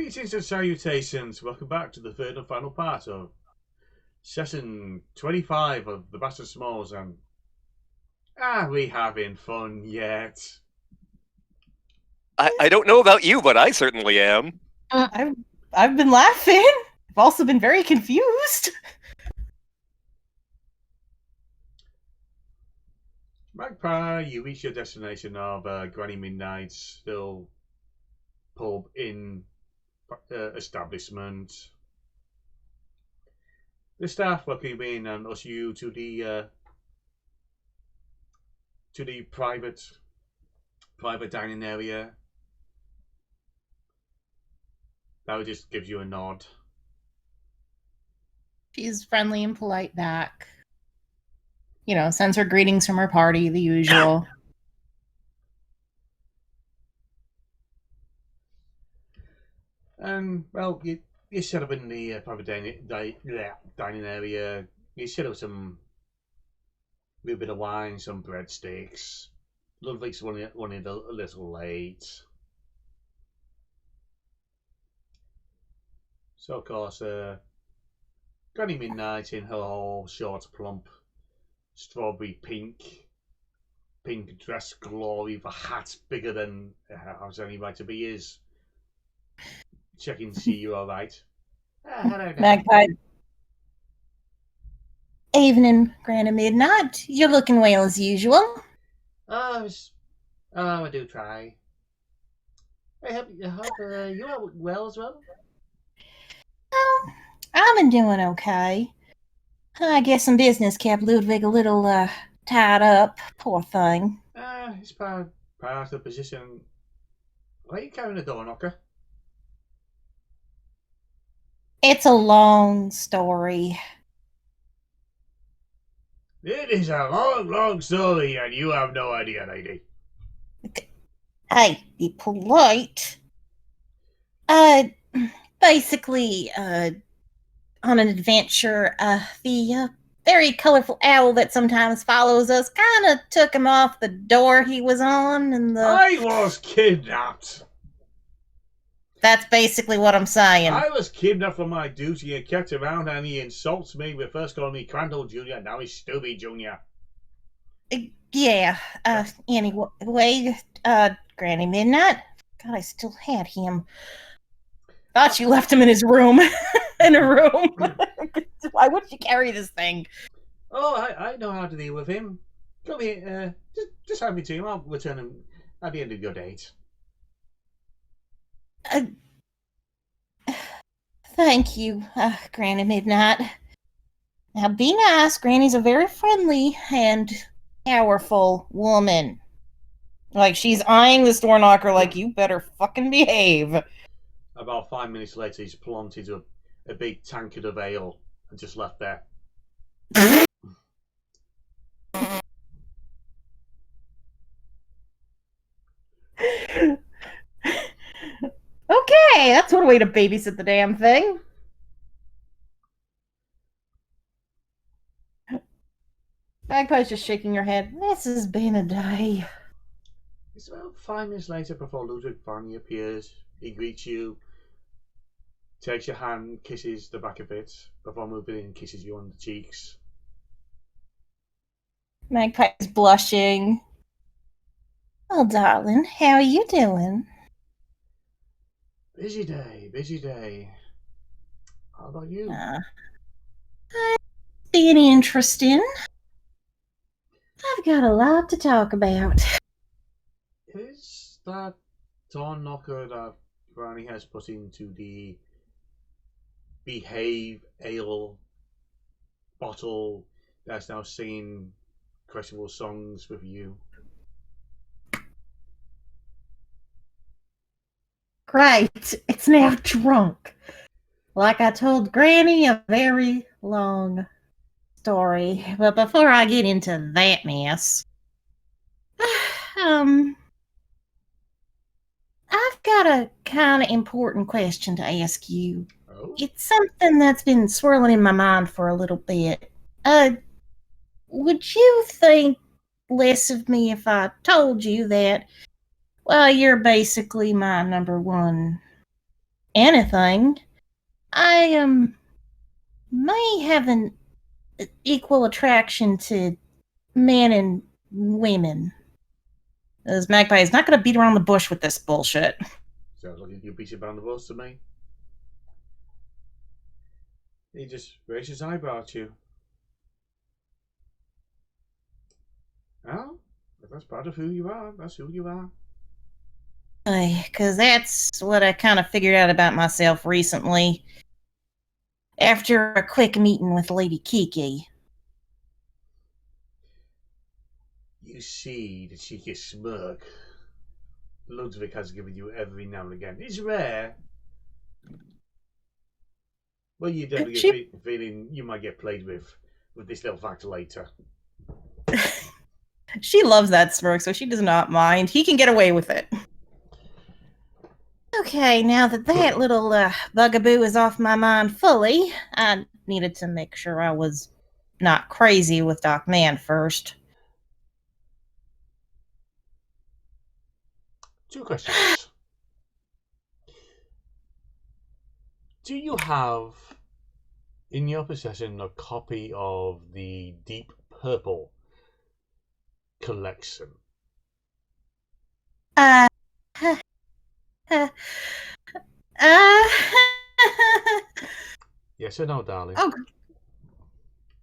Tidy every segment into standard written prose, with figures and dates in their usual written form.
Greetings and salutations. Welcome back to the third and final part of session 25 of the Bastard Smols. And are we having fun yet? I don't know about you, but I certainly am. I've been laughing. I've also been very confused. Magpie, you reach your destination of Granny Midnight's still pub in establishment. The staff welcome in and usher you to the private dining area. That just gives you a nod. She's friendly and polite back. You know, sends her greetings from her party, the usual. And well, you set up in the private dining area. You set up some little bit of wine, some breadsticks. Ludwig's running a little late. So of course, Granny Midnight in her whole short, plump, strawberry pink dress glory with a hat bigger than how's any right to be is. Checking to see you all right. Hello, Magpie. Evening, Granny Midnight. You're looking well as usual. I do try. I hope you are well as well. Oh, I've been doing okay. I guess some business kept Ludwig a little tied up. Poor thing. It's part of the position. Why are you carrying a door knocker? It's a long story. It is a long, long story, and you have no idea, lady. Hey, be polite. Basically, on an adventure, the very colorful owl that sometimes follows us kind of took him off the door he was on, and I was kidnapped. That's basically what I'm saying. I was kidnapped from my duty and kept around, and he insults me with first calling me Crandall Jr., now he's Stubby Jr. Yeah, anyway, Granny Midnight. God, I still had him. Thought you left him in his room. In a room. Why would you carry this thing? Oh, I know how to deal with him. Come here, just hand me to him. I'll return him at the end of your date. Thank you, Granny Midnight. Now be nice. Granny's a very friendly and powerful woman. Like, she's eyeing this door knocker like, you better fucking behave. About 5 minutes later, he's plumped into a big tankard of ale and just left there. Okay, that's one way to babysit the damn thing. Magpie's just shaking her head. This has been a day. It's about 5 minutes later before Ludwig finally appears. He greets you, takes your hand, kisses the back of it, before moving in, kisses you on the cheeks. Magpie's blushing. Well, darling, how are you doing? Busy day. How about you? Being interesting. I've got a lot to talk about. Is that door knocker that Granny has put into the Behave Ale bottle that's now singing questionable songs with you? Great, it's now drunk. Like I told Granny, a very long story. But before I get into that mess, I've got a kind of important question to ask you. Oh? It's something that's been swirling in my mind for a little bit. Would you think less of me if I told you that, well, you're basically my number one anything, I may have an equal attraction to men and women. As Magpie is not going to beat around the bush with this bullshit. Sounds like you beat around the bush to me. He just raised his eyebrow at you. Oh, that's part of who you are. That's who you are. Because that's what I kind of figured out about myself recently. After a quick meeting with Lady Kiki. You see the cheeky smirk Ludwig has given you every now and again. It's rare. Well, you definitely get a feeling you might get played with this little factor later. She loves that smirk, so she does not mind. He can get away with it. Okay, now that that little bugaboo is off my mind fully, I needed to make sure I was not crazy with Doc Man first. 2 questions. Do you have in your possession a copy of the Deep Purple collection? Uh, Yes or no, darling? Oh,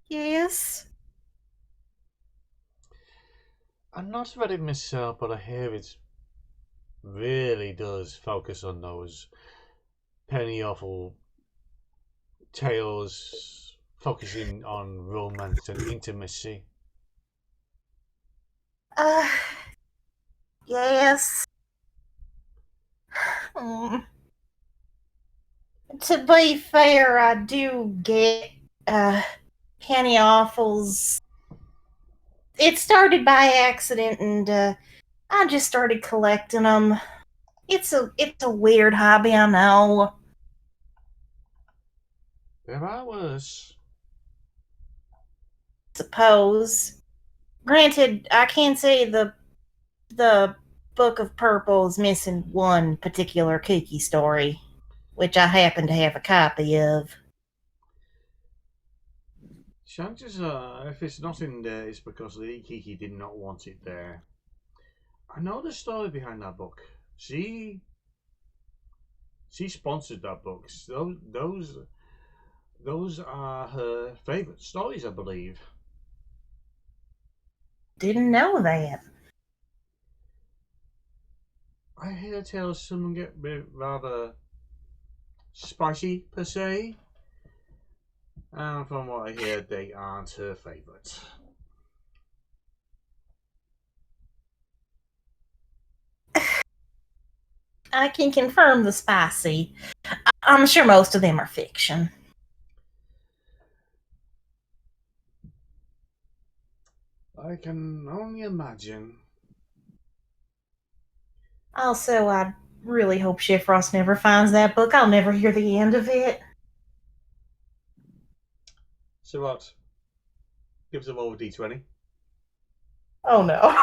yes. I'm not read it myself, but I hear it really does focus on those penny awful tales, focusing on romance and intimacy. Yes. To be fair, I do get penny awfuls. It started by accident, and I just started collecting them. It's a weird hobby, I know. There are worse. Suppose. Granted, I can say the Book of Purple is missing one particular Kiki story, which I happen to have a copy of. Chances are, if it's not in there, it's because Lady Kiki did not want it there. I know the story behind that book. She sponsored that book. Those are her favourite stories, I believe. Didn't know that. I hear tales someone get rather spicy per se, and from what I hear, they aren't her favourite. I can confirm the spicy. I'm sure most of them are fiction. I can only imagine. Also, I really hope Shifrost never finds that book. I'll never hear the end of it. So what? Give us a roll of D20. Oh no.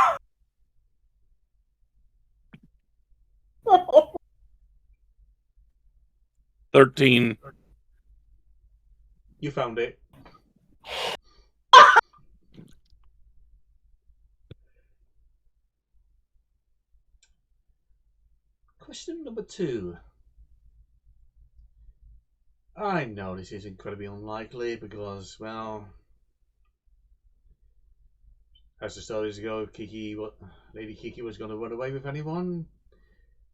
13. You found it. Question number 2. I know this is incredibly unlikely because, well, as the stories go, Lady Kiki was going to run away with anyone.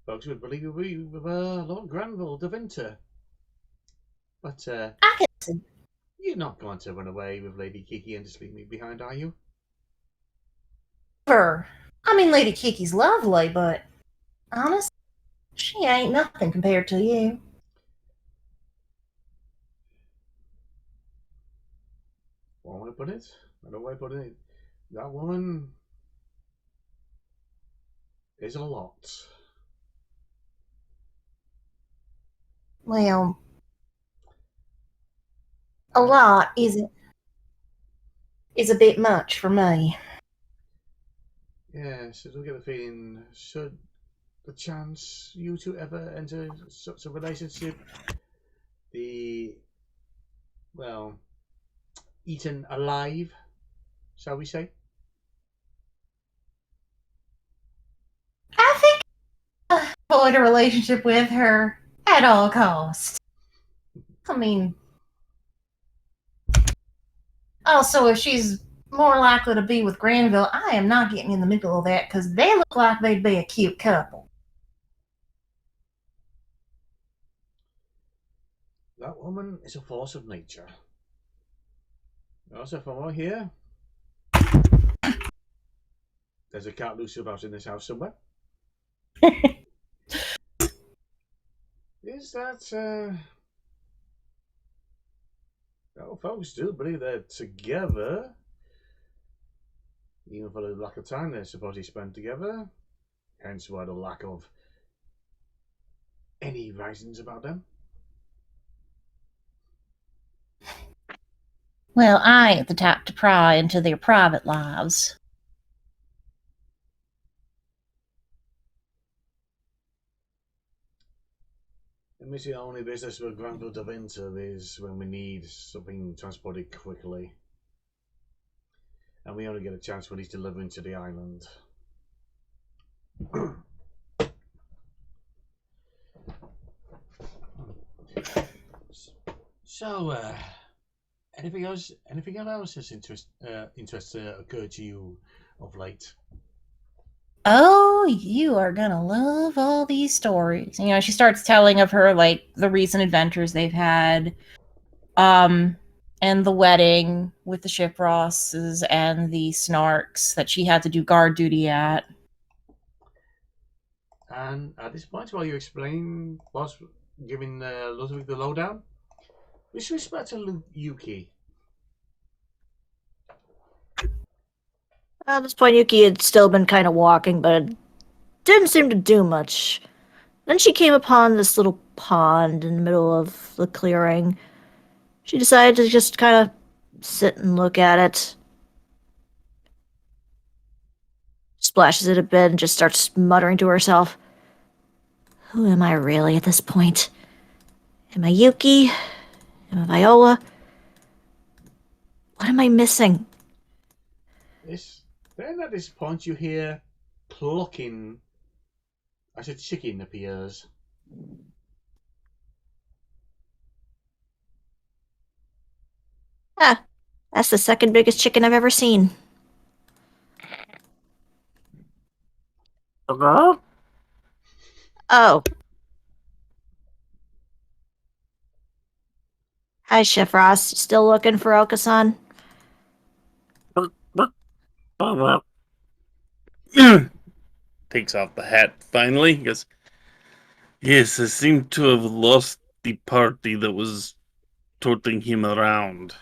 Folks would believe it with Lord Granville de Winter. But I can see. you're not going to run away with Lady Kiki and just leave me behind, are you? Her. I mean, Lady Kiki's lovely, but honestly, she ain't nothing compared to you. One way to put it, another way to put it. That woman is a lot. Well, a lot is a bit much for me. Yes, I do get the feeling, should the chance you to ever enter such a relationship? Well, eaten alive, shall we say? I think avoid a relationship with her at all costs. I mean, also, if she's more likely to be with Granville, I am not getting in the middle of that because they look like they'd be a cute couple. That woman is a force of nature. Also, from over here, there's a cat loose about in this house somewhere. Is that, well, folks do believe they're together. Even for the lack of time they're supposedly spent together. Hence why the lack of any writings about them. Well, I ain't the type to pry into their private lives. And the only business we're Granville to enter is when we need something transported quickly. And we only get a chance when he's delivering to the island. So, anything else has interest occurred to you of late? Oh, you are gonna love all these stories. You know, she starts telling of her, like, the recent adventures they've had, and the wedding with the Shiprosses and the Snarks that she had to do guard duty at. And at this point, while you explain what's giving Ludwig the lowdown, with respect to Yuki, At this point, Yuki had still been kind of walking, but didn't seem to do much. Then she came upon this little pond in the middle of the clearing. She decided to just kind of sit and look at it. Splashes it a bit and just starts muttering to herself. Who am I really at this point? Am I Yuki? Am I Viola? What am I missing? Then at this point you hear plucking as a chicken appears. Ah, that's the second biggest chicken I've ever seen. Hello? Oh. Hi, Chef Ross. Still looking for Okasan? Takes off the hat finally. Goes, yes, I seem to have lost the party that was toting him around.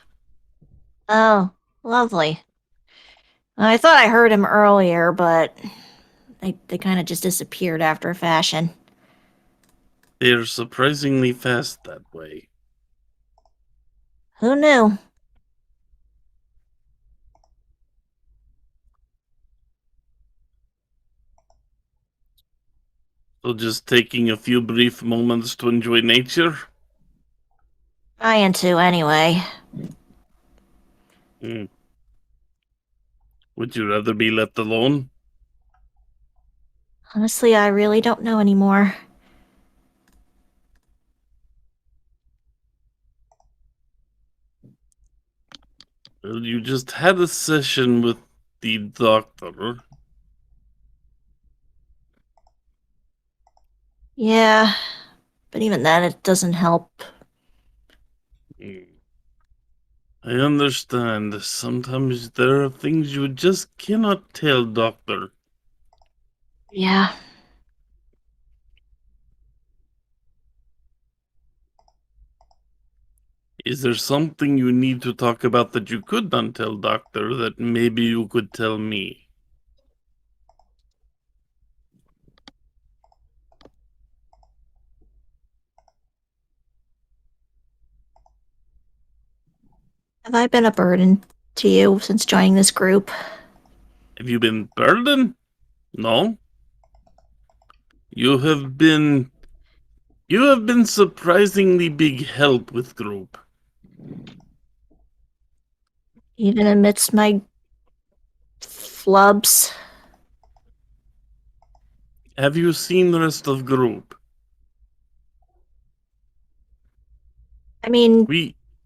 Oh, lovely. I thought I heard him earlier, but they kind of just disappeared after a fashion. They're surprisingly fast that way. Who knew? So just taking a few brief moments to enjoy nature? Trying to, anyway. Would you rather be left alone? Honestly, I really don't know anymore. Well, you just had a session with the doctor. Yeah, but even then, it doesn't help. I understand. Sometimes there are things you just cannot tell, Doctor. Yeah. Is there something you need to talk about that you could not tell Doctor that maybe you could tell me? Have I been a burden to you since joining this group? Have you been burdened? No? You have been surprisingly big help with group. Even amidst my flubs. Have you seen the rest of group? I mean,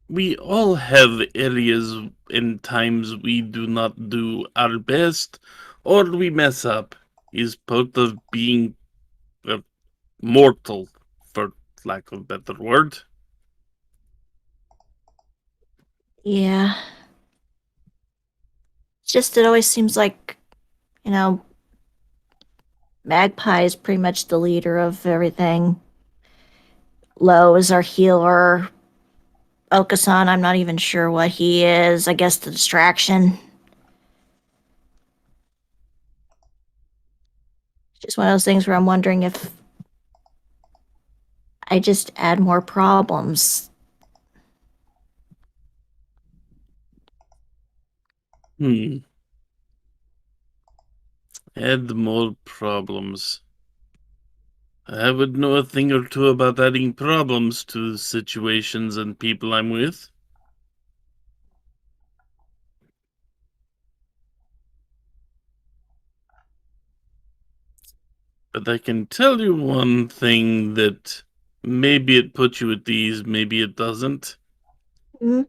We all have areas and times we do not do our best, or we mess up. Is part of being mortal, for lack of a better word. yeah. It's just it always seems like, Magpie is pretty much the leader of everything. Lo is our healer. Okasan, I'm not even sure what he is. I guess the distraction. It's just one of those things where I'm wondering if I just add more problems. Add more problems. I would know a thing or two about adding problems to situations and people I'm with. But I can tell you one thing that maybe it puts you at ease, maybe it doesn't. Hmm?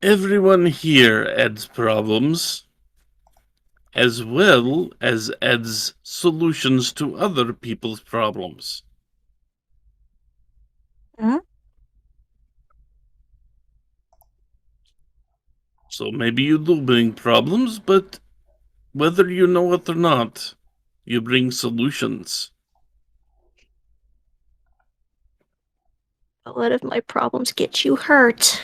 Everyone here adds problems, as well as adds solutions to other people's problems. Hmm? So maybe you do bring problems, but whether you know it or not, you bring solutions. But what if my problems get you hurt?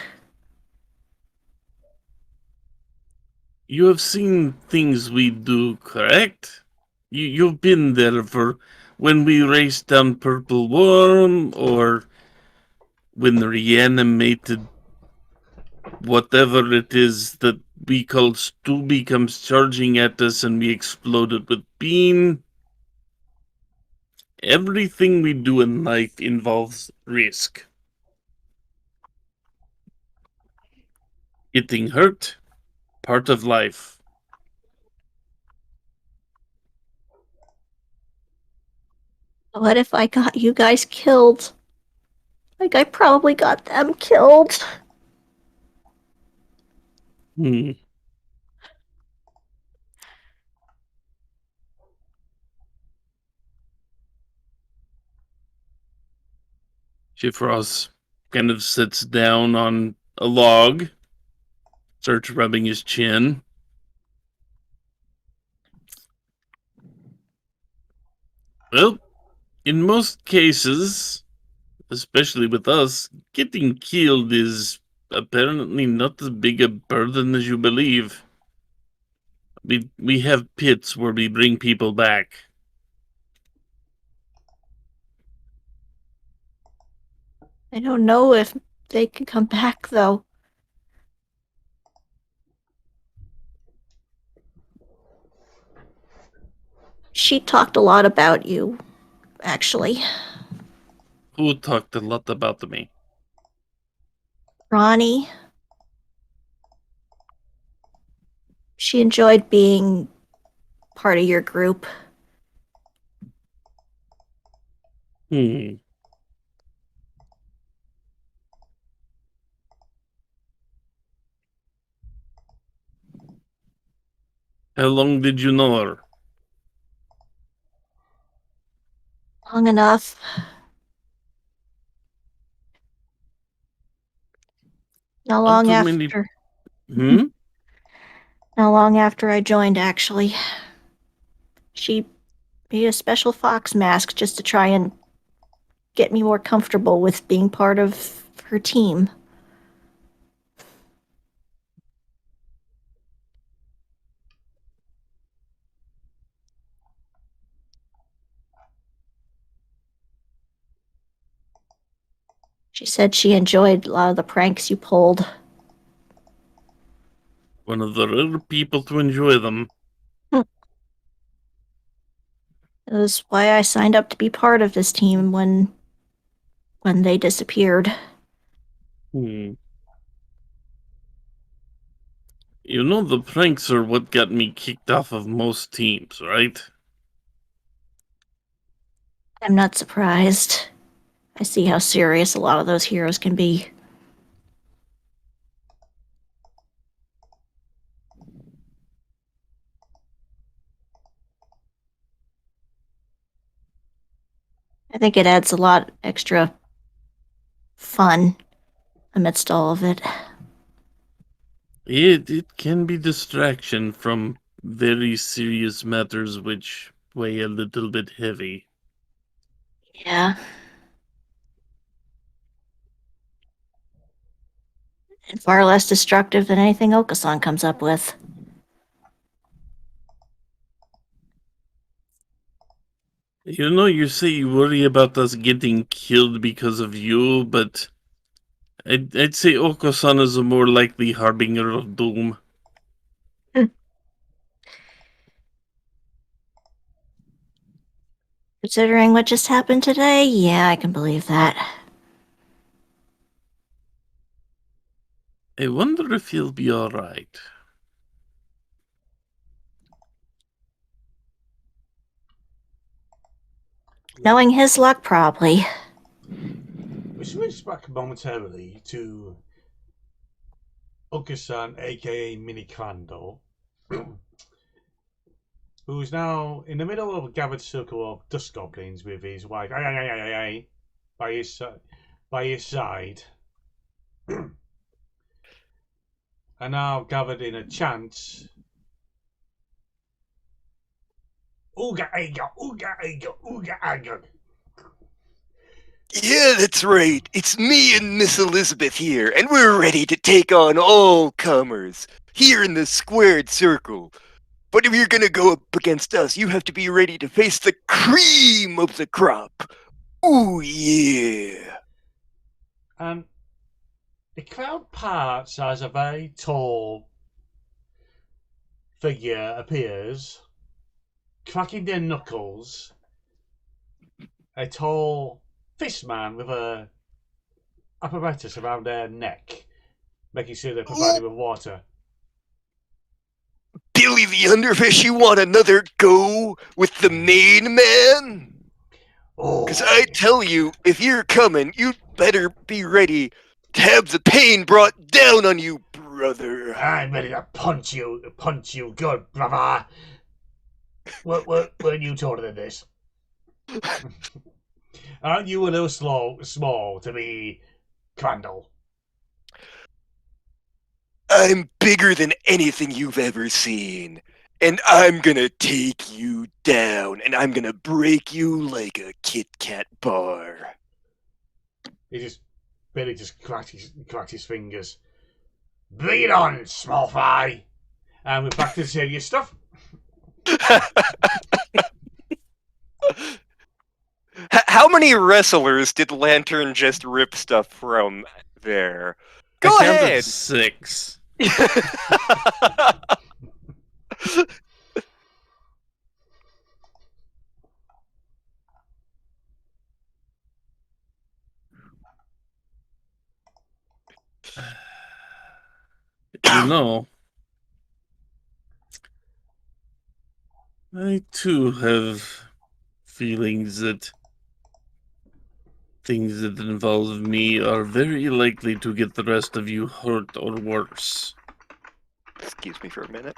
You have seen things we do, correct? You've been there for when we raced down Purple Worm, or when reanimated whatever it is that we call Stooby comes charging at us and we exploded with Bean. Everything we do in life involves risk. Getting hurt, part of life. What if I got you guys killed? Like, I probably got them killed. Hmm. Shifros kind of sits down on a log, starts rubbing his chin. Well, in most cases, especially with us, getting killed is apparently not as big a burden as you believe. We have pits where we bring people back. I don't know if they can come back, though. She talked a lot about you, actually. Who talked a lot about me? Ronnie. She enjoyed being part of your group. Hmm. How long did you know her? Long enough. Not Not long too many. after. Hmm? Not long after I joined, actually. She made a special fox mask just to try and get me more comfortable with being part of her team. She said she enjoyed a lot of the pranks you pulled. One of the rare people to enjoy them. It That's why I signed up to be part of this team when they disappeared. Hmm. You know, the pranks are what got me kicked off of most teams, right? I'm not surprised. I see how serious a lot of those heroes can be. I think it adds a lot extra fun amidst all of it. It can be distraction from very serious matters which weigh a little bit heavy. Yeah. And far less destructive than anything Okasan comes up with. You know, you say you worry about us getting killed because of you, but I'd say Oko-san is a more likely harbinger of doom. Considering what just happened today, yeah, I can believe that. I wonder if he'll be alright. Knowing his luck, probably. We switch back momentarily to Uncle-san, aka Mini Crandall, who's now in the middle of a gathered circle of dust goblins with his wife by his side, are now gathered in a chant. Ooga aga, ooga aga, ooga aga. Yeah, that's right. It's me and Miss Elizabeth here, and we're ready to take on all comers here in the squared circle. But if you're gonna go up against us, you have to be ready to face the cream of the crop. Ooh, yeah. And the crowd parts as a very tall figure appears, cracking their knuckles. A tall fist man with a apparatus around their neck, making sure they're provided with water. Billy the Underfish, you want another go with the main man? Because I tell you, if you're coming, you'd better be ready to have the pain brought down on you, brother. I'm ready to punch you good, brother. Weren't you taller than this? Aren't you a little small to be Crandall? I'm bigger than anything you've ever seen. And I'm gonna take you down, and I'm gonna break you like a Kit Kat bar. Billy just cracked his fingers. Bring it on, small fry. And we're back to the serious stuff. How many wrestlers did Lantern just rip stuff from there? Go I counted ahead. 6. You know, I too have feelings that things that involve me are very likely to get the rest of you hurt or worse. Excuse me for a minute.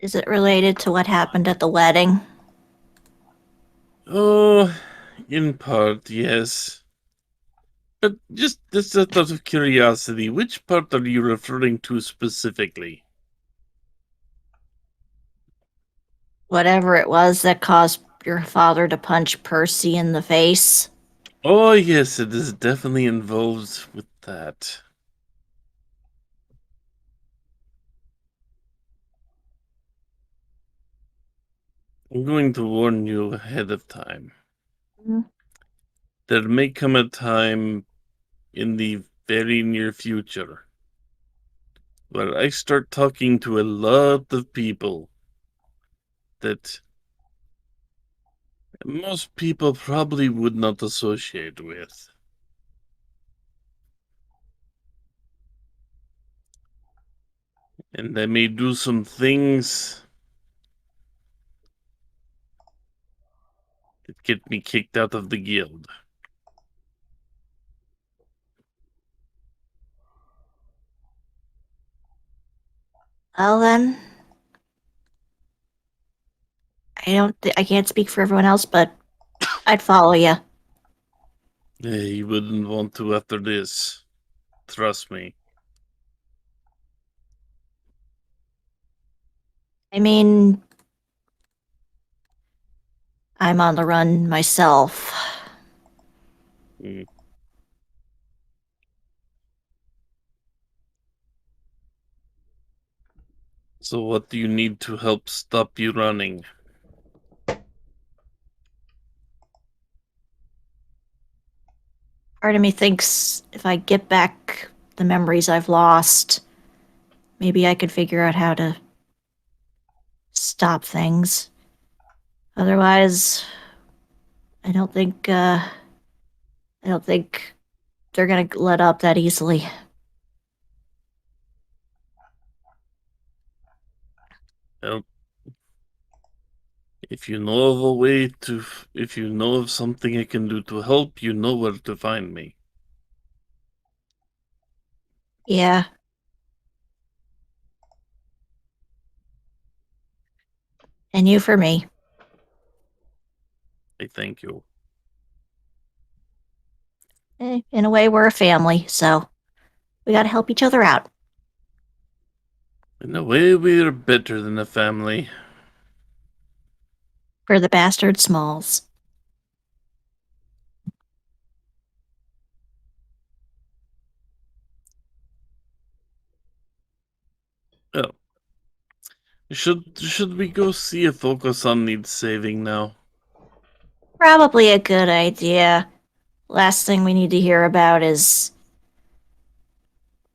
Is it related to what happened at the wedding? Oh, in part, yes. But just out of curiosity, which part are you referring to specifically? Whatever it was that caused your father to punch Percy in the face? Oh, yes, it is definitely involved with that. I'm going to warn you ahead of time. There may come a time in the very near future where I start talking to a lot of people that most people probably would not associate with. And I may do some things that get me kicked out of the guild. Well then, I can't speak for everyone else, but I'd follow you. You wouldn't want to after this. Trust me. I mean, I'm on the run myself. Mm. So what do you need to help stop you running? Part of me thinks if I get back the memories I've lost, maybe I could figure out how to stop things. Otherwise, I don't think they're gonna let up that easily. Well, if you know of a way to, if you know of something I can do to help, you know where to find me. Yeah. And you for me. I thank you. In a way, we're a family, so we gotta help each other out. In a way, we're better than a family. For the bastard Smols. Well, should we go see if Okasan needs saving now? Probably a good idea. Last thing we need to hear about is...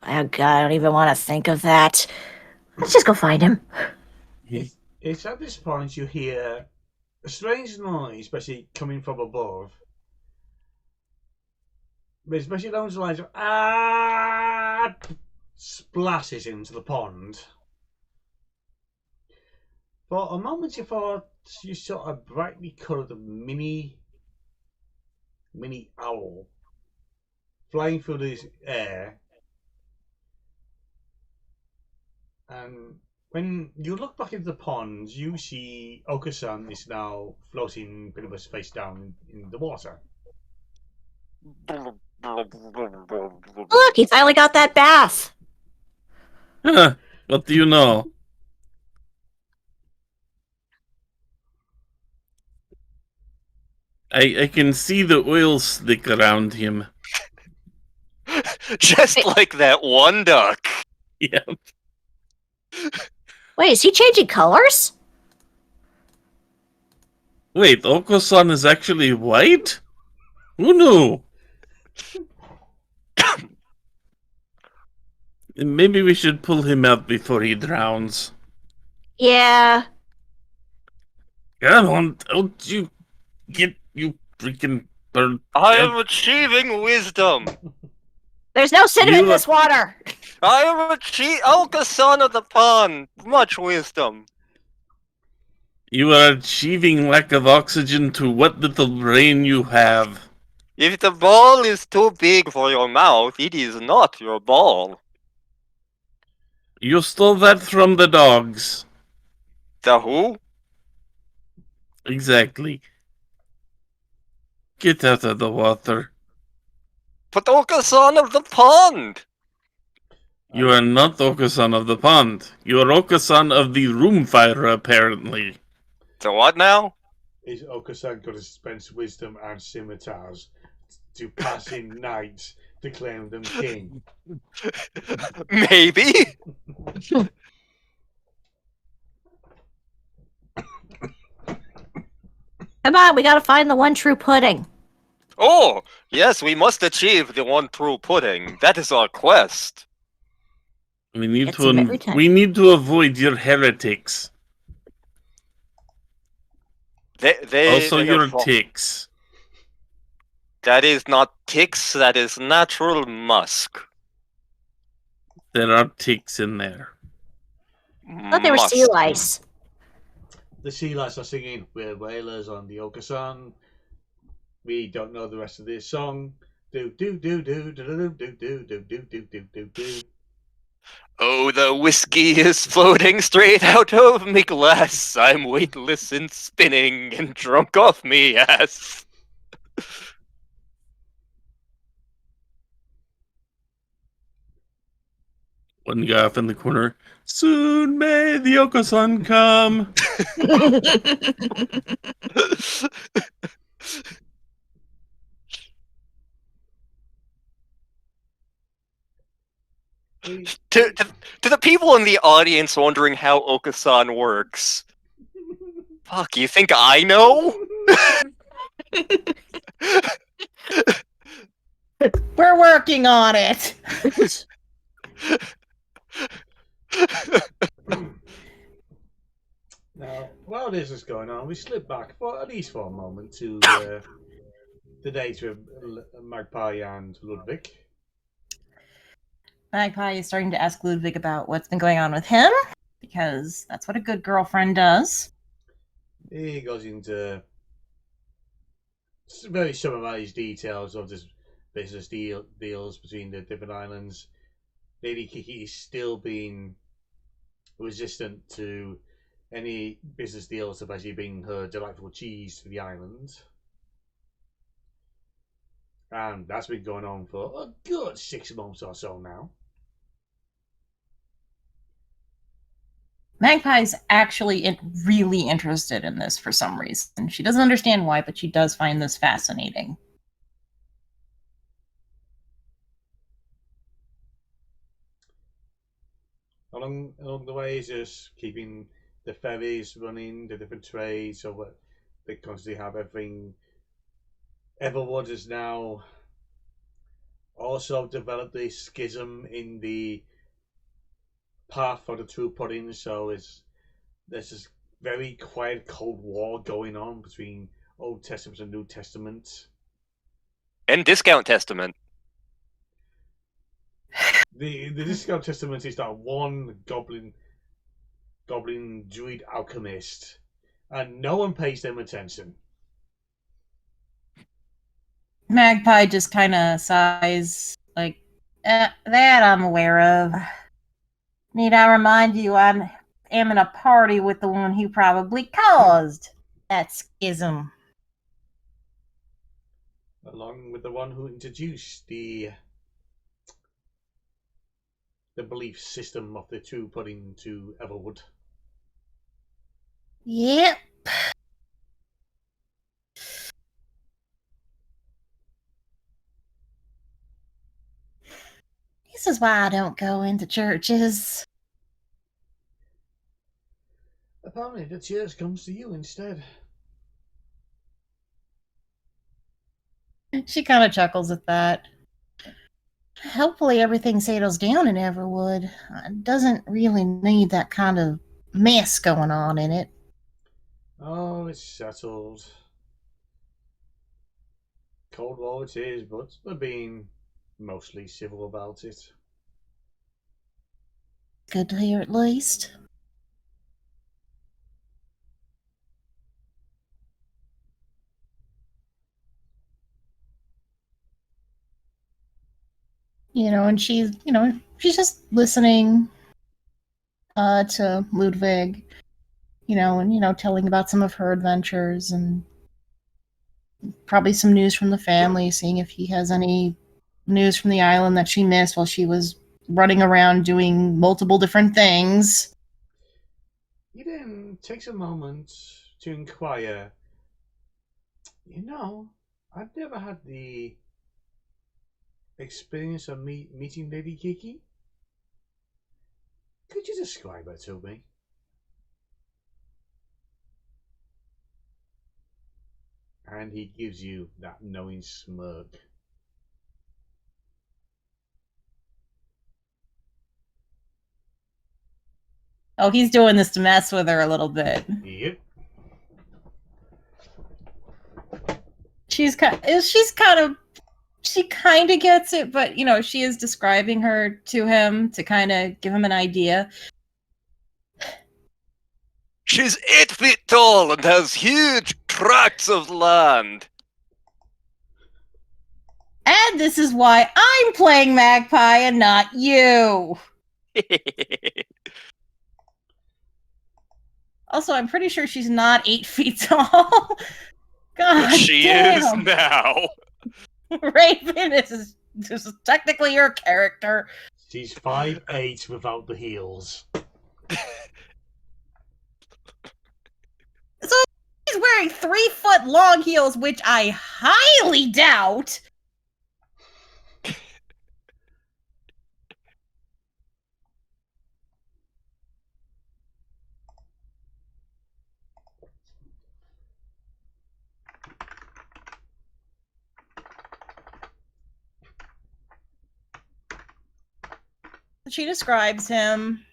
Oh god, I don't even want to think of that. Let's just go find him. It's at this point you hear a strange noise, especially coming from above. But especially those lines of splashes into the pond. For a moment you thought you saw a brightly coloured mini owl flying through the air. And when you look back into the pond, you see Okasan is now floating pretty much face down in the water. Look, he finally got that bath. Huh, what do you know? I can see the oil slick around him. Just like that one duck. Yeah. Wait, is he changing colors? Wait, Okasan is actually white? Who knew? Maybe we should pull him out before he drowns. Yeah. Come on, don't you get you freaking bird. I am achieving wisdom. There's no cinnamon in You- this water. I am Elka-son of the pond. Much wisdom. You are achieving lack of oxygen to what little brain you have. If the ball is too big for your mouth, it is not your ball. You stole that from the dogs. The who? Exactly. Get out of the water. But Elka-son of the pond. You are not Okasan of the pond. You are Okasan of the room fire, apparently. So what now? Is Okasan going to dispense wisdom and scimitars to passing knights to claim them king? Maybe. Come on, we gotta find the one true pudding. Oh, yes, we must achieve the one true pudding. That is our quest. We need It's every time. we need to avoid your heretics. Also, they are your wrong. ticks. That is not ticks, that is natural musk. There are ticks in there. I thought they were sea Musk. lice. The sea lice are singing "We're Whalers" on the Oka song. We don't know the rest of this song. Do do do do do do do do do do do do do do. Oh, the whiskey is floating straight out of me glass. I'm weightless and spinning and drunk off me ass. One guy off in the corner. Soon may the Yoko-san come. to the people in the audience wondering how Okasan works. Fuck, you think I know? We're working on it. Now, while this is going on, we slip back for at least for a moment to the dates with Magpie and Ludwig. Magpie is starting to ask Ludwig about what's been going on with him, because that's what a good girlfriend does. He goes into very summarized details of this business deals between the different islands. Lady Kiki is still being resistant to any business deals of actually bringing her delightful cheese to the island. And that's been going on for a good 6 months or so now. Magpie's actually really interested in this for some reason. She doesn't understand why, but she does find this fascinating. Along the way is just keeping the ferries running, the different trades, so what they constantly have everything. Everwood has now also developed a schism in the path for the true pudding, so there's this very quiet Cold War going on between Old Testament and New Testament. And Discount Testament. The Discount Testament is that one goblin druid alchemist, and no one pays them attention. Magpie just kind of sighs, like, that I'm aware of. Need I remind you, I am in a party with the one who probably caused that schism. Along with the one who introduced the belief system of the true pudding to Everwood. Yep. This is why I don't go into churches. Apparently the church comes to you instead. She kind of chuckles at that. Hopefully everything settles down in Everwood. It doesn't really need that kind of mess going on in it. Oh, it's settled. Cold War it is, but they're being mostly civil about it. Good to hear, at least. And she's just listening to Ludwig, and telling about some of her adventures and probably some news from the family, seeing if he has any news from the island that she missed while she was running around doing multiple different things. He then takes a moment to inquire, I've never had the experience of meeting Lady Kiki. Could you describe her to me? And he gives you that knowing smirk. Oh, he's doing this to mess with her a little bit. Yep. She kind of gets it, but she is describing her to him to kind of give him an idea. She's 8 feet tall and has huge tracts of land. And this is why I'm playing Magpie and not you. Also, I'm pretty sure she's not 8 feet tall. God But she damn. is now. Raven, this is technically your character. She's 5'8" without the heels. So she's wearing 3-foot long heels, which I highly doubt. She describes him.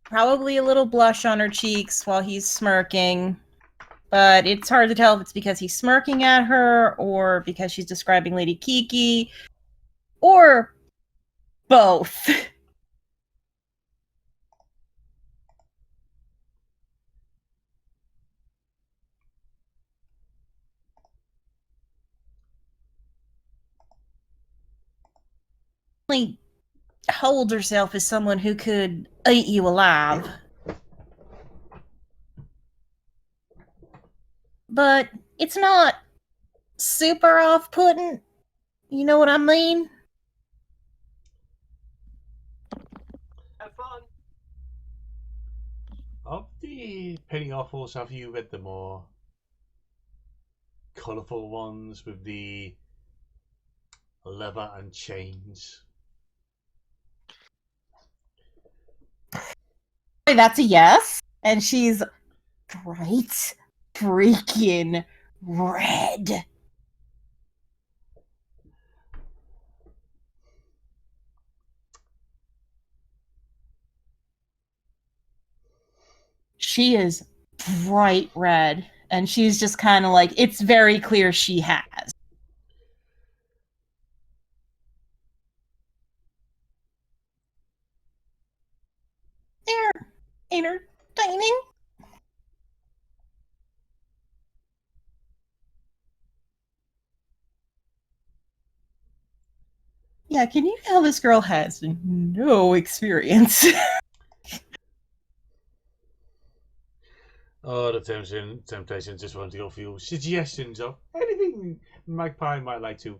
Probably a little blush on her cheeks while he's smirking. But it's hard to tell if it's because he's smirking at her or because she's describing Lady Kiki. Or both. Hold herself as someone who could eat you alive. But it's not super off-putting. You know what I mean? Have fun. Of the penny offals, have you read the more colourful ones with the leather and chains? That's a yes. And she's bright freaking red. She is bright red. And she's just kind of like, it's very clear she has. They're entertaining. Yeah, can you tell this girl has no experience? Oh, the temptation just wanted to go for you. Suggestions of anything Magpie might like to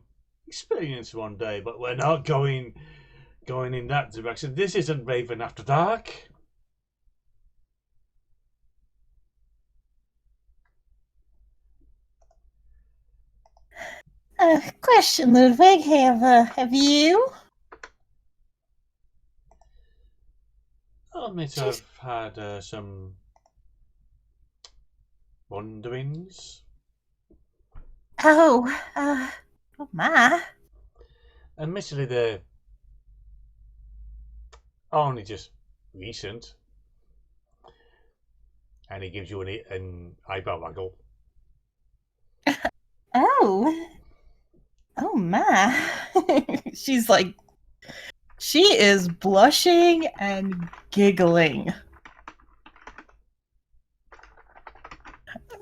experience one day, but we're not going in that direction. This isn't Raven After Dark. Question, Ludwig. Have you? I'll admit I've had some wonderings. Oh my. Admittedly, they're only just recent. And he gives you an eyebrow waggle. Oh my. She's like, she is blushing and giggling.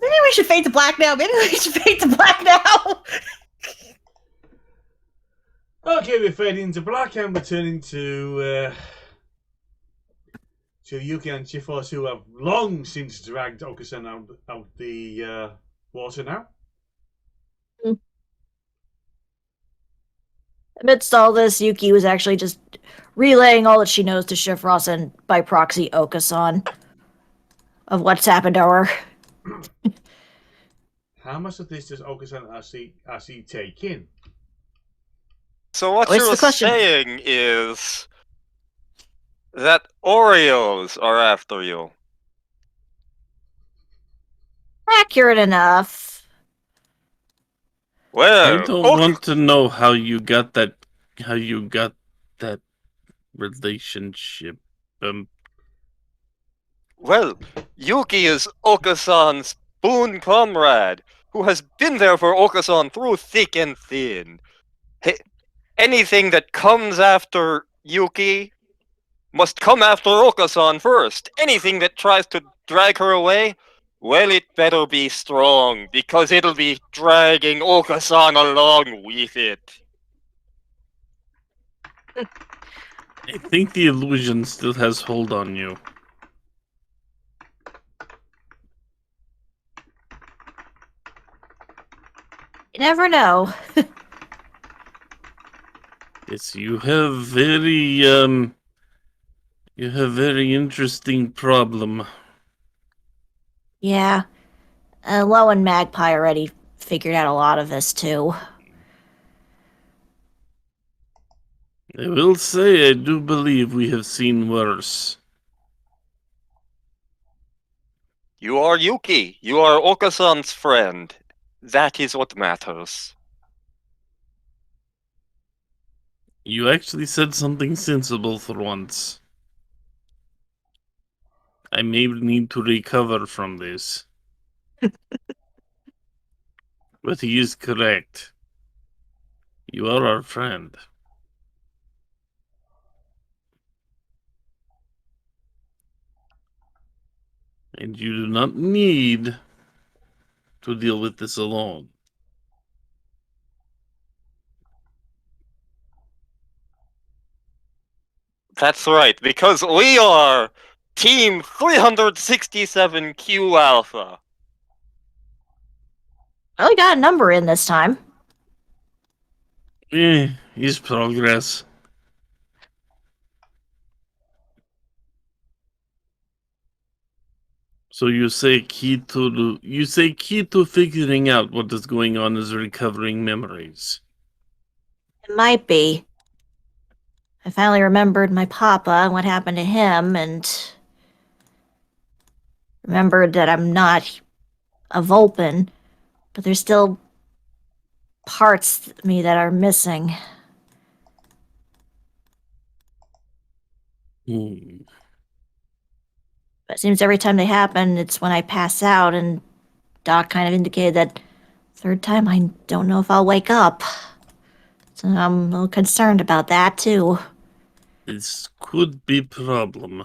Maybe we should fade to black now. Okay, we're fading into black and we're turning to Yuki and Chifos, who have long since dragged Okusan out the water now. Amidst all this, Yuki was actually just relaying all that she knows to Shifros and, by proxy, Okasan of what's happened to her. How much of this does Okusan actually take in? So what What's you're the question? saying is that Oreos are after you. Accurate enough. Well, I don't want to know how you got that relationship. Well, Yuki is Okasan's boon comrade. who has been there for Okasan through thick and thin. Hey, anything that comes after Yuki must come after Okasan first. Anything that tries to drag her away, well, it better be strong, because it'll be dragging Okasan along with it. I think the illusion still has hold on you. You never know. Yes, you have very interesting problem. Yeah. Lo and Magpie already figured out a lot of this, too. I will say I do believe we have seen worse. You are Yuki. You are Okasan's friend. That is what matters. You actually said something sensible for once. I may need to recover from this. But he is correct. You are our friend. And you do not need to deal with this alone. That's right, because we are Team 367Q Alpha. I only got a number in this time. Is progress. So you say key to figuring out what is going on is recovering memories. It might be. I finally remembered my papa and what happened to him, and remembered that I'm not a Vulpin, but there's still parts of me that are missing. But it seems every time they happen, it's when I pass out, and Doc kind of indicated that third time I don't know if I'll wake up. So I'm a little concerned about that, too. This could be a problem.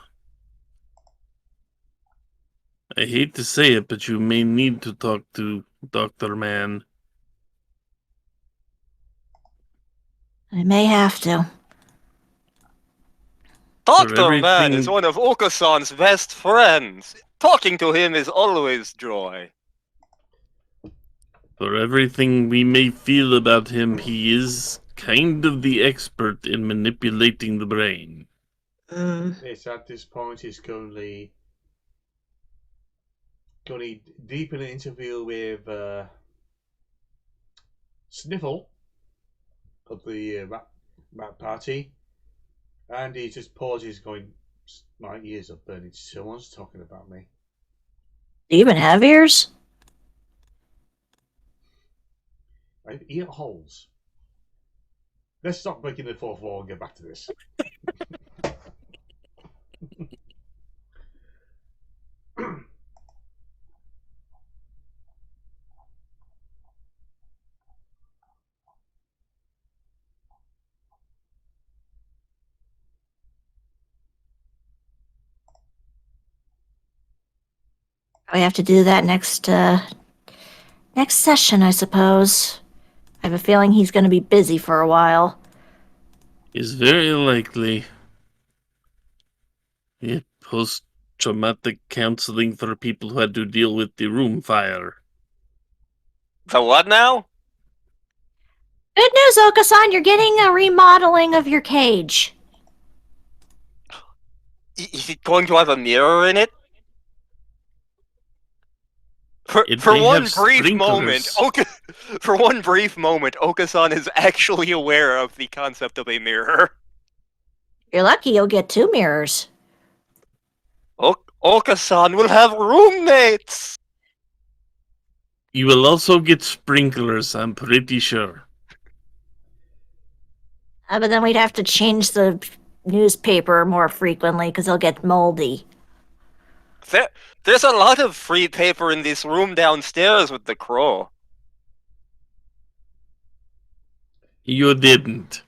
I hate to say it, but you may need to talk to Dr. Mann. I may have to. Dr. Man is one of Okasan's best friends. Talking to him is always joy. For everything we may feel about him, he is kind of the expert in manipulating the brain. It's at this point he's currently going deep in an interview with Sniffle of the rat party, and he just pauses, going, "My ears are burning. Someone's talking about me." Do you even have ears? I have ear holes. Let's stop breaking the fourth wall and get back to this. We have to do that next session, I suppose. I have a feeling he's going to be busy for a while. Is very likely. Post-traumatic counseling for people who had to deal with the room fire. The what now? Good news, Okasan, you're getting a remodeling of your cage. Is it going to have a mirror in it? For one brief moment, Okasan is actually aware of the concept of a mirror. You're lucky you'll get 2 mirrors. Okasan will have roommates! You will also get sprinklers, I'm pretty sure. But then we'd have to change the newspaper more frequently because it'll get moldy. There's a lot of free paper in this room downstairs with the crow. You didn't.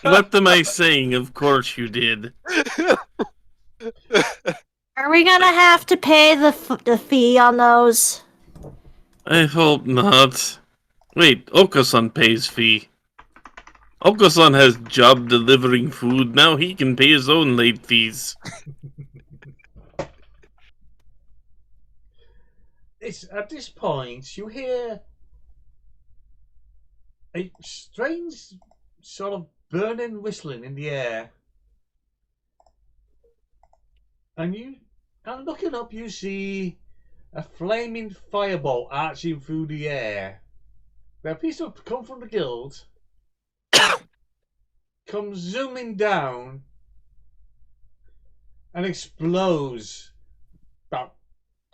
What am I saying? Of course you did. Are we gonna have to pay the fee on those? I hope not. Wait, Okasan pays fee. Okasan has job delivering food. Now he can pay his own late fees. It's at this point you hear a strange sort of burning whistling in the air, and looking up, you see a flaming fireball arching through the air. Now, a piece of come from the guild, comes zooming down, and explodes about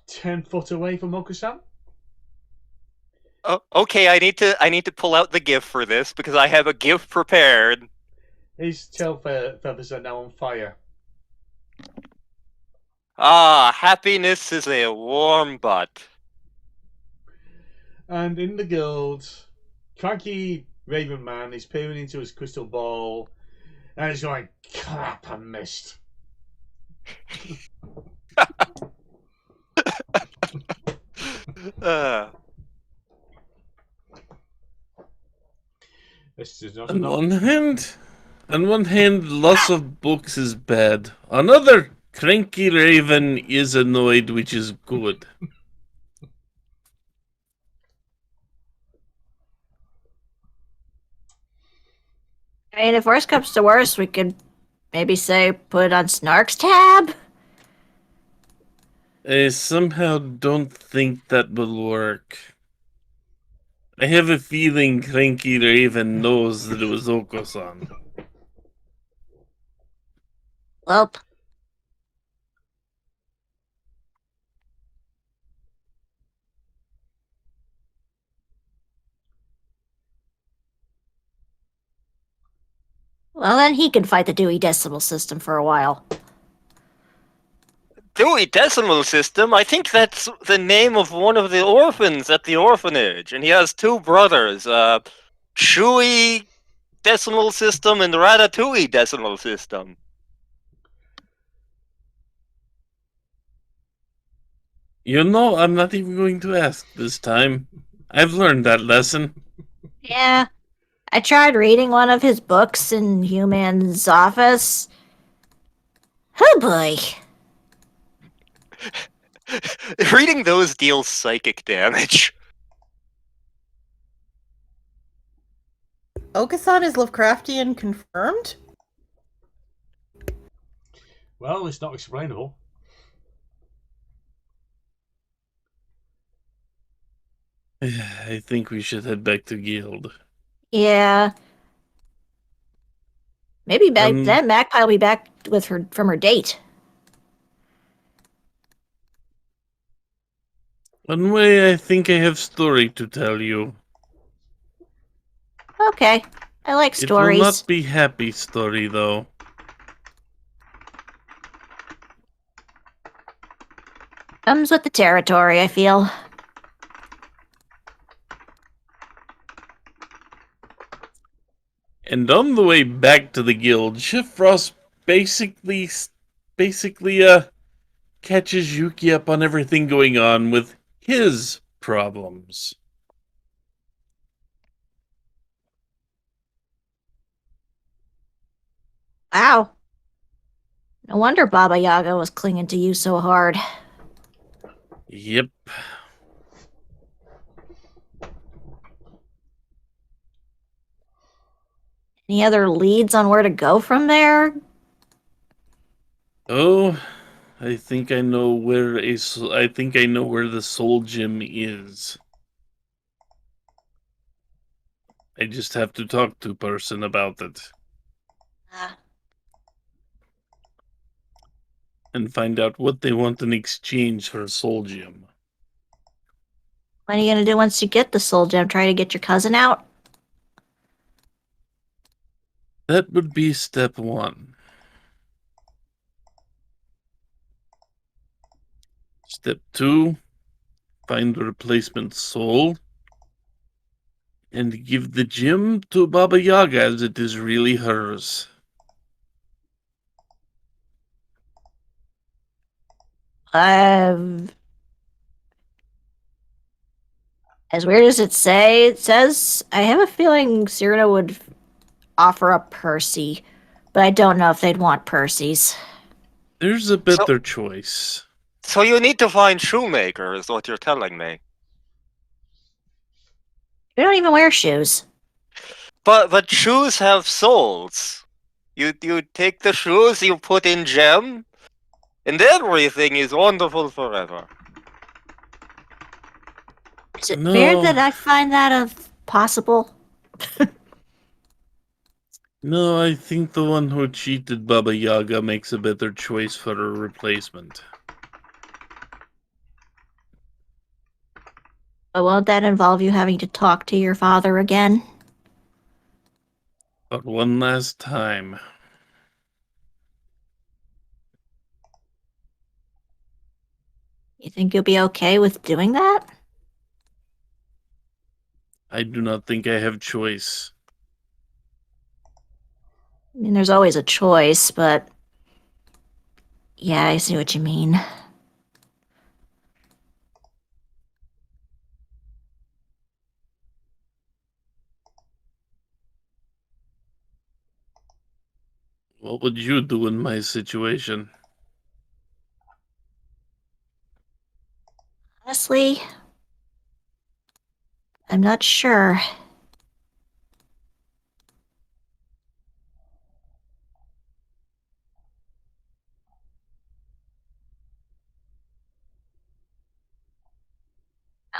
10 foot away from Okusan. Oh, okay, I need to pull out the gift for this because I have a gift prepared. His tail feathers are now on fire. Ah, happiness is a warm butt. And in the guild, cranky Raven Man is peering into his crystal ball and he's going, crap, I missed. This is not On enough. one hand, loss of books is bad. Another, cranky Raven is annoyed, which is good. I mean, if worst comes to worst, we could maybe say put it on Snark's tab. I somehow don't think that will work. I have a feeling Cranky Raven knows that it was Oko-san. Well, then he can fight the Dewey Decimal System for a while. Dewey Decimal System? I think that's the name of one of the orphans at the orphanage, and he has two brothers, Chewy Decimal System and Ratatouille Decimal System. You know, I'm not even going to ask this time. I've learned that lesson. Yeah, I tried reading one of his books in Human's office. Oh boy. Reading those deals psychic damage. Okasan is Lovecraftian confirmed? Well, it's not explainable. I think we should head back to Guild. Yeah. Maybe then Magpie will be back with her from her date. One way, I think I have story to tell you. Okay. I like stories. It will not be happy story, though. Comes with the territory, I feel. And on the way back to the guild, Shifrost basically catches Yuki up on everything going on with his problems. Wow. No wonder Baba Yaga was clinging to you so hard. Yep. Any other leads on where to go from there? Oh, I think I know where the soul gem is. I just have to talk to a person about it. And find out what they want in exchange for a soul gem. What are you gonna do once you get the soul gem? Try to get your cousin out? That would be step 1. Step 2, find a replacement soul, and give the gem to Baba Yaga as it is really hers. As weird as it says, I have a feeling Cyrano would offer up Percy, but I don't know if they'd want Percy's. There's a better choice. So you need to find Shoemaker, is what you're telling me. We don't even wear shoes. But shoes have souls. You take the shoes, you put in gem, and everything is wonderful forever. Is it No. fair that I find that possible? No, I think the one who cheated Baba Yaga makes a better choice for a replacement. But won't that involve you having to talk to your father again? But one last time. You think you'll be okay with doing that? I do not think I have choice. I mean, there's always a choice, but... Yeah, I see what you mean. What would you do in my situation? Honestly, I'm not sure.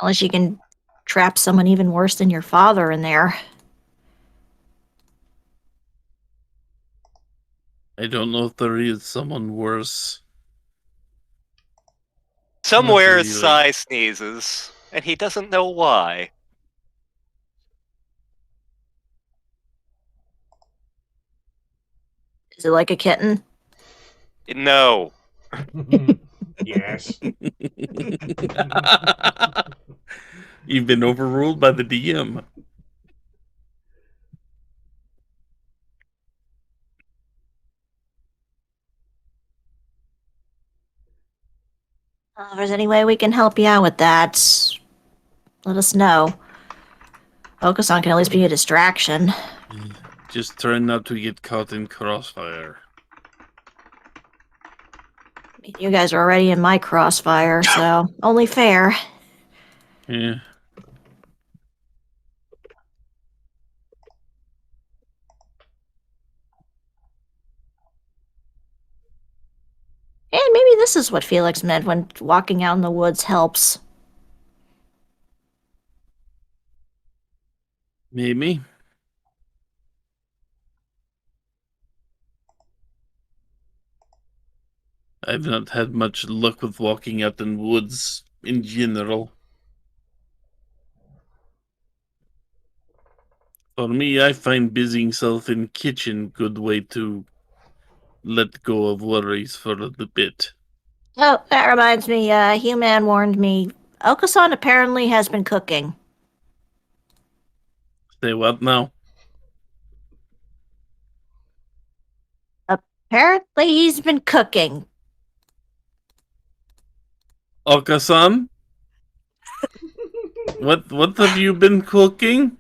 Unless you can trap someone even worse than your father in there. I don't know if there is someone worse. Somewhere really. Sai sneezes, and he doesn't know why. Is it like a kitten? No. Yes. You've been overruled by the DM. If there's any way we can help you out with that, let us know. Focus on can at least be a distraction. Just try not to get caught in crossfire. I mean, you guys are already in my crossfire, so only fair. Yeah. And maybe this is what Felix meant when walking out in the woods helps. Maybe. I've not had much luck with walking out in woods in general. For me, I find busying self in kitchen good way to let go of worries for a bit. Oh, that reminds me, Human warned me. Okasan apparently has been cooking. Say what now? Apparently he's been cooking. Okasan? What have you been cooking?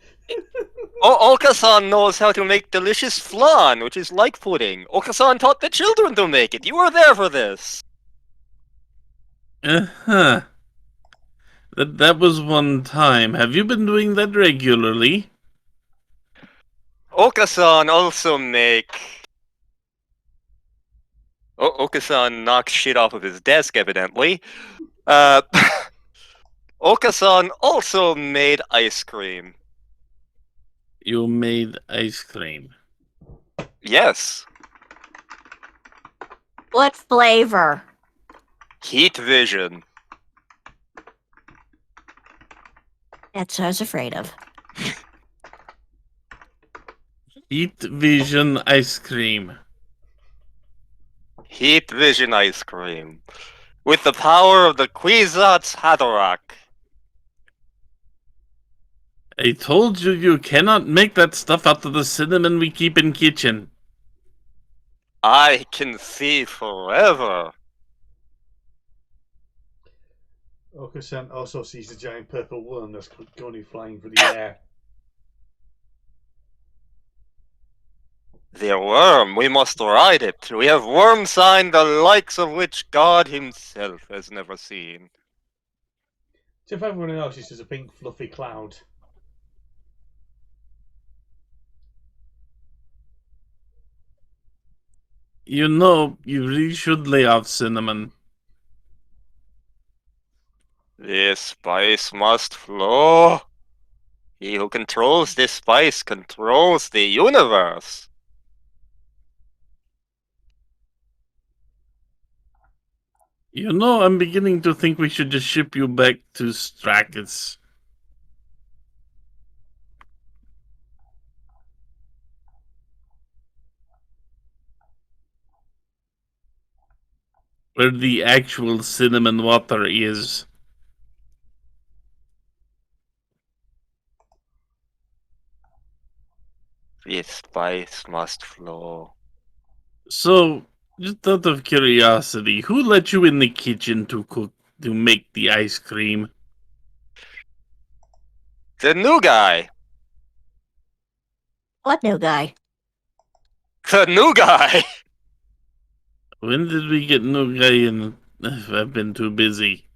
Okasan knows how to make delicious flan, which is like pudding. Okasan taught the children to make it. You were there for this. Uh-huh. That was one time. Have you been doing that regularly? Okasan also make... Okasan knocks shit off of his desk, evidently. Okasan also made ice cream. You made ice cream. Yes. What flavor? Heat vision. That's what I was afraid of. Heat vision ice cream. Heat vision ice cream. With the power of the Kwisatz Haderach. I told you you cannot make that stuff out of the cinnamon we keep in kitchen. I can see forever. Okasan also sees a giant purple worm that's going flying through the air. The worm, we must ride it. We have worm sign the likes of which God himself has never seen. So if everyone else is just a pink fluffy cloud. You know, you really should lay off cinnamon. This spice must flow. He who controls this spice controls the universe. You know, I'm beginning to think we should just ship you back to Strakis. Where the actual cinnamon water is. This spice must flow. So, just out of curiosity, who let you in the kitchen to make the ice cream? The new guy. What new guy? The new guy. When did we get new guy in? I've been too busy.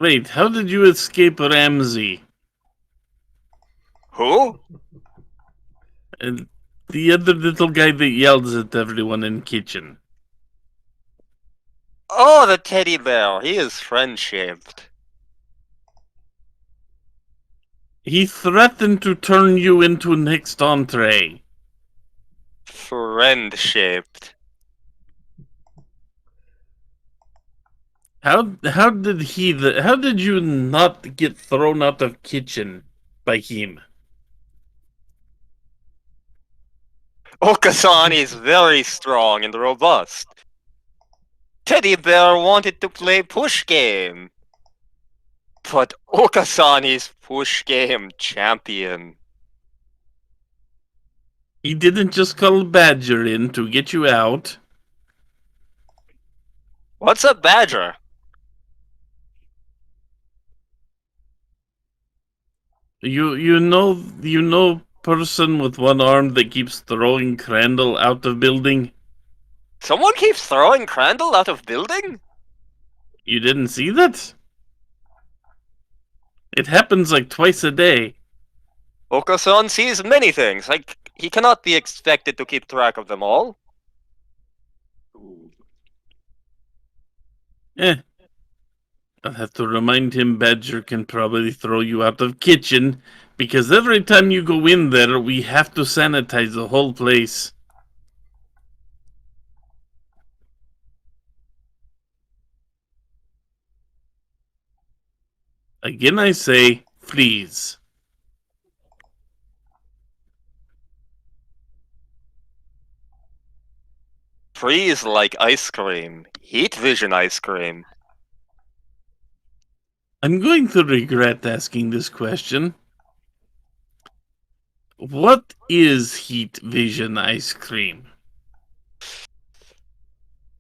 Wait, how did you escape Ramsey? Who? And the other little guy that yells at everyone in kitchen. Oh, the teddy bear. He is friend-shaped. He threatened to turn you into next entree. Friend-shaped. How did you not get thrown out of kitchen by him? Okasan is very strong and robust. Teddy bear wanted to play push game. But Okasan is push game champion. He didn't just call Badger in to get you out. What's a badger? You know person with one arm that keeps throwing Crandall out of building? Someone keeps throwing Crandall out of building? You didn't see that? It happens like twice a day. Okasan sees many things. Like, he cannot be expected to keep track of them all. I'll have to remind him Badger can probably throw you out of kitchen, because every time you go in there, we have to sanitize the whole place. Again I say, please. Freeze like ice cream. Heat vision ice cream. I'm going to regret asking this question. What is heat vision ice cream?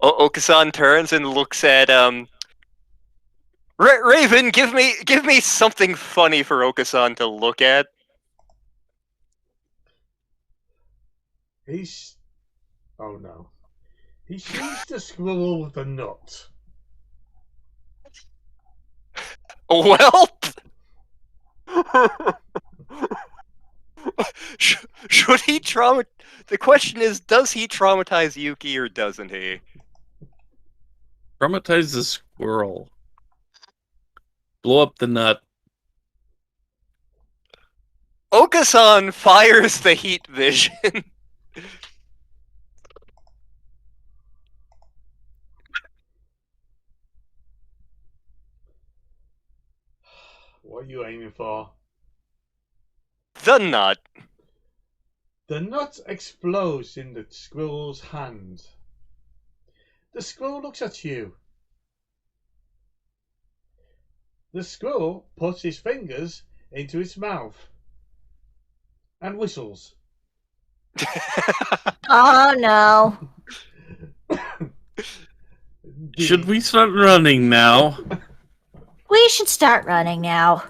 Okasan turns and looks at Raven, give me something funny for Okasan to look at. Oh no. He sees the squirrel with the nut. Welp! Should he trauma? The question is, does he traumatize Yuki or doesn't he? Traumatize the squirrel. Blow up the nut. Okasan fires the heat vision. What are you aiming for? The nut. The nut explodes in the squirrel's hand. The squirrel looks at you. the squirrel puts his fingers into its mouth and whistles. Oh no. Should we start running now? We should start running now.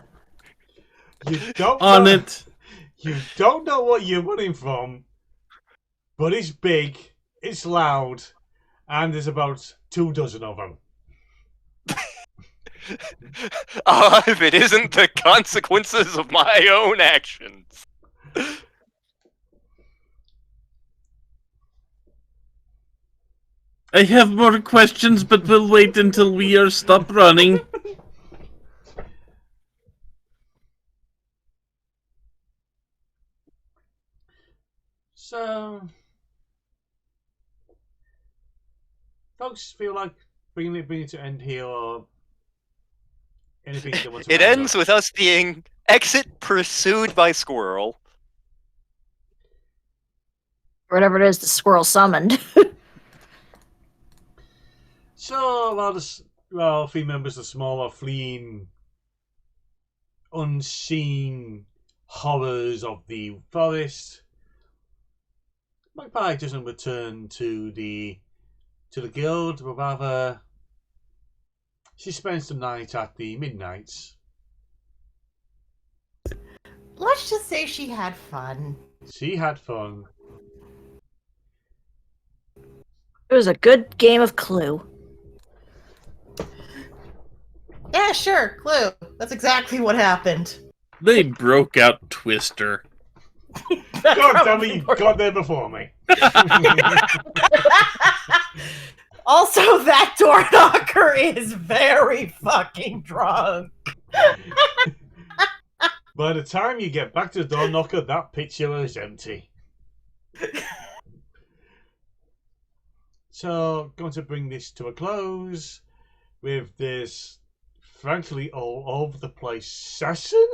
You don't On know, it. You don't know what you're running from, but it's big, it's loud, and there's about 24 of them. If it isn't the consequences of my own actions. I have more questions, but we'll wait until we are stopped running. So, folks feel like bringing it to end here, or anything they want to It round ends up? with us being exit pursued by squirrel. Whatever it is the squirrel summoned. So, while 3 members of Small are fleeing unseen horrors of the forest, Magpie doesn't return to the guild, but rather she spends the night at the Midnights. Let's just say she had fun. She had fun. It was a good game of Clue. Yeah, sure, Clue. That's exactly what happened. They broke out Twister. God damn it, you got there before me. Also, that door knocker is very fucking drunk. By the time you get back to the door knocker, that picture is empty. So, going to bring this to a close with this, frankly, all over the place session.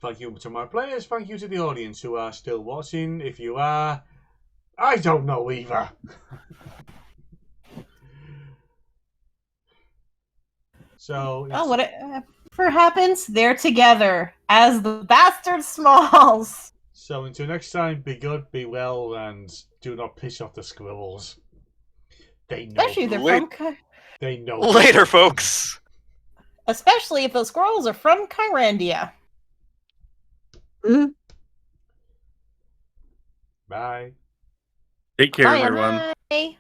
Thank you to my players. Thank you to the audience who are still watching. If you are, I don't know either. So, Oh, whatever happens, they're together as the bastard Smalls. so until next time, be good, be well, and do not piss off the squirrels. They know. Especially if they're Late- from, They know. Later, folks. especially if those squirrels are from Kyrandia. Bye. Take care, Bye, everyone. bye.